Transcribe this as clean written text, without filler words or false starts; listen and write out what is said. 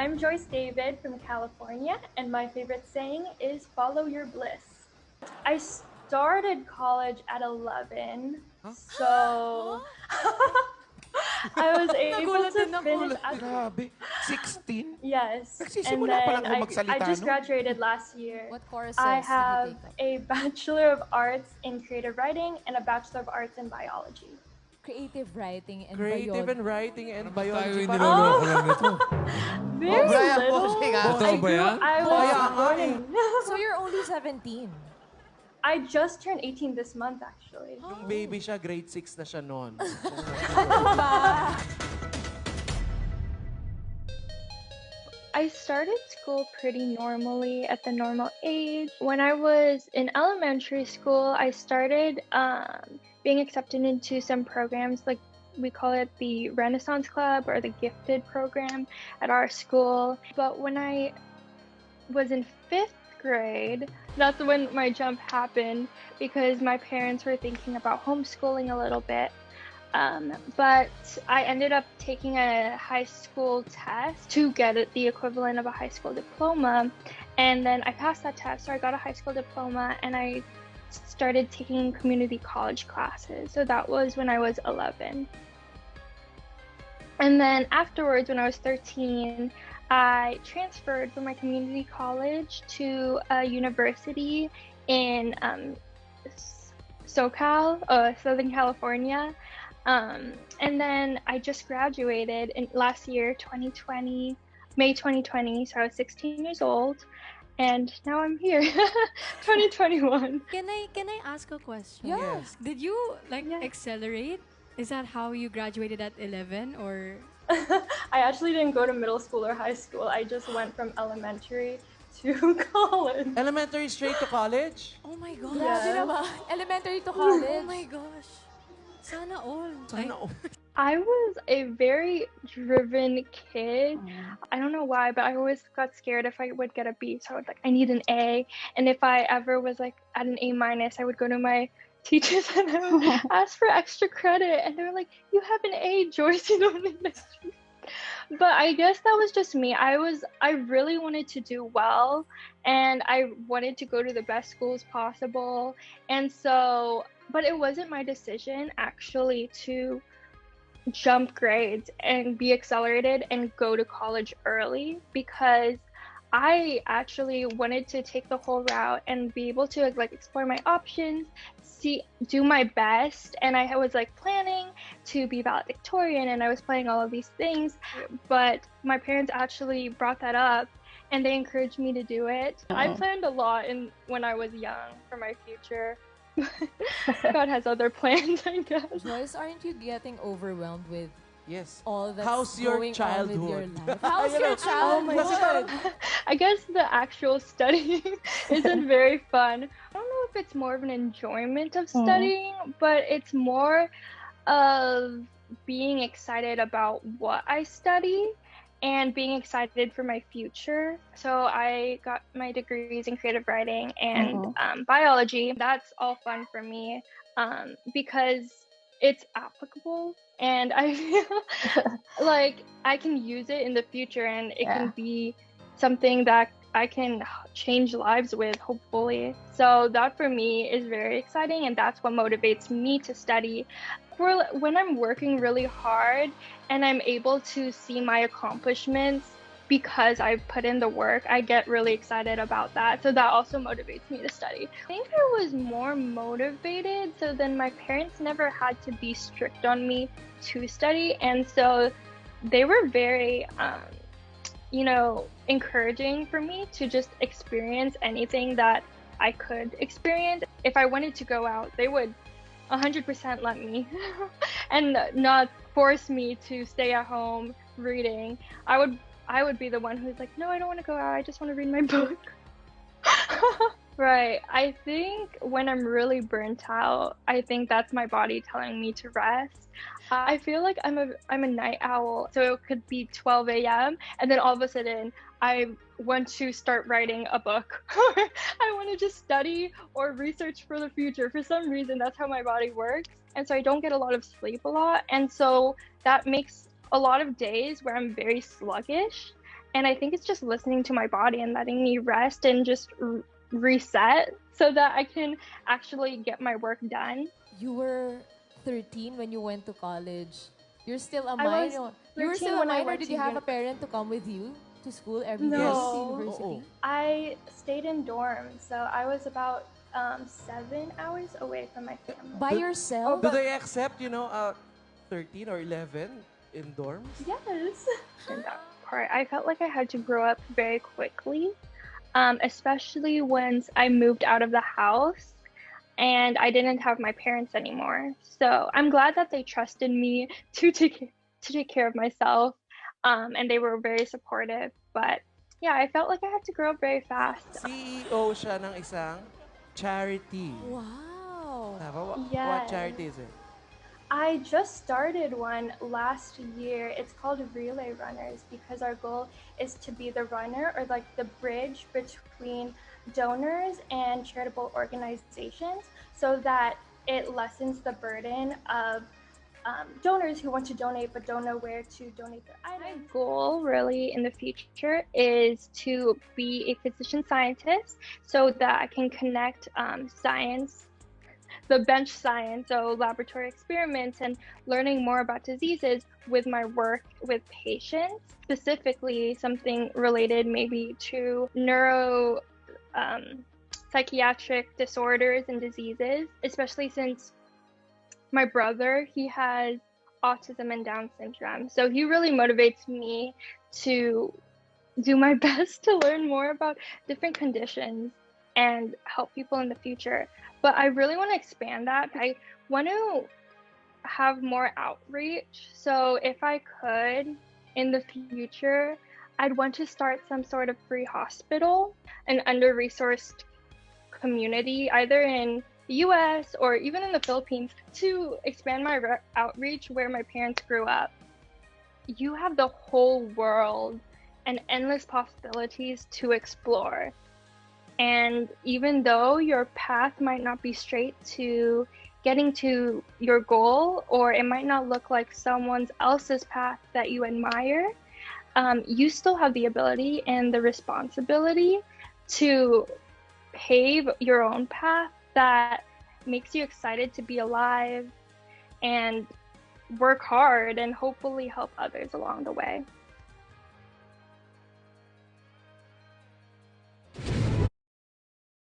I'm Joyce David from California, and my favorite saying is follow your bliss. I started college at 11, Huh? so I was able Nagulat to din finish ako. at Grabe. 16? yes, and Nagsisimula pa lang then ako I magsalita just nun. graduated last year. What courses I did you have take up? a Bachelor of Arts in Creative Writing and a Bachelor of Arts in Biology. Creative writing and Creative biology. and writing and Ba't tayo biology. yung Parang, niloloko Oh, lang nito? very Brian, little. bossing ah. Bossing I ba grew. yan? I was Kaya nga learning. So you're only 17. I just turned 18 this month, actually. nung baby siya, grade 6 na siya noon. I started school pretty normally at the normal age. When I was in elementary school, I started being accepted into some programs like we call it the Renaissance Club or the Gifted program at our school. But when I was in fifth grade, that's when my jump happened because my parents were thinking about homeschooling a little bit. But I ended up taking a high school test to get the equivalent of a high school diploma. And then I passed that test, so I got a high school diploma and I started taking community college classes. So that was when I was 11. And then afterwards, when I was 13, I transferred from my community college to a university in SoCal, Southern California. And then I just graduated in last year, 2020, May 2020. So I was 16 years old, and now I'm here, 2021. Can I ask a question? Yeah. Yes. Did you like Yeah. accelerate? Is that how you graduated at 11 or I actually didn't go to middle school or high school. I just went from elementary to college. Elementary straight to college? Oh my gosh. Grabe Yeah. naman. Elementary to Oh college. my gosh. Sana all. Sana all. I was a very driven kid. I don't know why, but I always got scared if I would get a B. So I would I need an A. And if I ever was like at an A minus, I would go to my teachers and I would ask for extra credit. And they were like, "You have an A, Joyce. You don't need extra." But I guess that was just me. I really wanted to do well, and I wanted to go to the best schools possible. And so, but it wasn't my decision actually to jump grades and be accelerated and go to college early because I actually wanted to take the whole route and be able to like explore my options, do my best. And I was like planning to be valedictorian and I was planning all of these things, but my parents actually brought that up and they encouraged me to do it. I planned a lot when I was young for my future. God has other plans, I guess. Joyce, aren't you getting overwhelmed with Yes. all that's How's your going on with your childhood? life? How's You your know, childhood? I guess the actual studying isn't very fun. I don't know if it's more of an enjoyment of studying, but it's more of being excited about what I study and being excited for my future. So I got my degrees in creative writing and biology. That's all fun for me because it's applicable and I feel like I can use it in the future and it can be something that I can change lives with, hopefully. So that for me is very exciting and that's what motivates me to study. When I'm working really hard and I'm able to see my accomplishments because I put in the work, I get really excited about that. So that also motivates me to study. I think I was more motivated, so then my parents never had to be strict on me to study. And so they were very, encouraging for me to just experience anything that I could experience. If I wanted to go out, they would 100% let me and not force me to stay at home reading. I would be the one who's like, no, I don't want to go out. I just want to read my book. Right. I think when I'm really burnt out, I think that's my body telling me to rest. I feel like I'm a night owl, so it could be 12 a.m. and then all of a sudden I want to start writing a book. I want to just study or research for the future. For some reason, that's how my body works. And so I don't get a lot of sleep a lot. And so that makes a lot of days where I'm very sluggish. And I think it's just listening to my body and letting me rest and just reset so that I can actually get my work done. You were 13 when you went to college. You're still a I was minor. You were 13 still a when I minor. went Did to you have a parent to come with you to school every day No. to university? Oo. I stayed in dorms, so I was about 7 hours away from my family. By yourself? Do they accept, 13 or 11 in dorms? Yes. In that part, I felt like I had to grow up very quickly, especially once I moved out of the house and I didn't have my parents anymore. So I'm glad that they trusted me to take care of myself, and they were very supportive. But yeah, I felt like I had to grow up very fast. CEO siya ng isang charity. Wow. What Yes. charity is it? I just started one last year. It's called Relay Runners because our goal is to be the runner or like the bridge between donors and charitable organizations so that it lessens the burden of donors who want to donate but don't know where to donate their items. My goal really in the future is to be a physician scientist so that I can connect science, the bench science, so laboratory experiments and learning more about diseases with my work with patients, specifically something related maybe to psychiatric disorders and diseases, especially since my brother, he has autism and Down syndrome. So he really motivates me to do my best to learn more about different conditions and help people in the future. But I really want to expand that. I want to have more outreach. So if I could in the future, I'd want to start some sort of free hospital, an under-resourced community, either in the US or even in the Philippines, to expand my outreach where my parents grew up. You have the whole world and endless possibilities to explore. And even though your path might not be straight to getting to your goal, or it might not look like someone else's path that you admire, you still have the ability and the responsibility to pave your own path that makes you excited to be alive and work hard and hopefully help others along the way.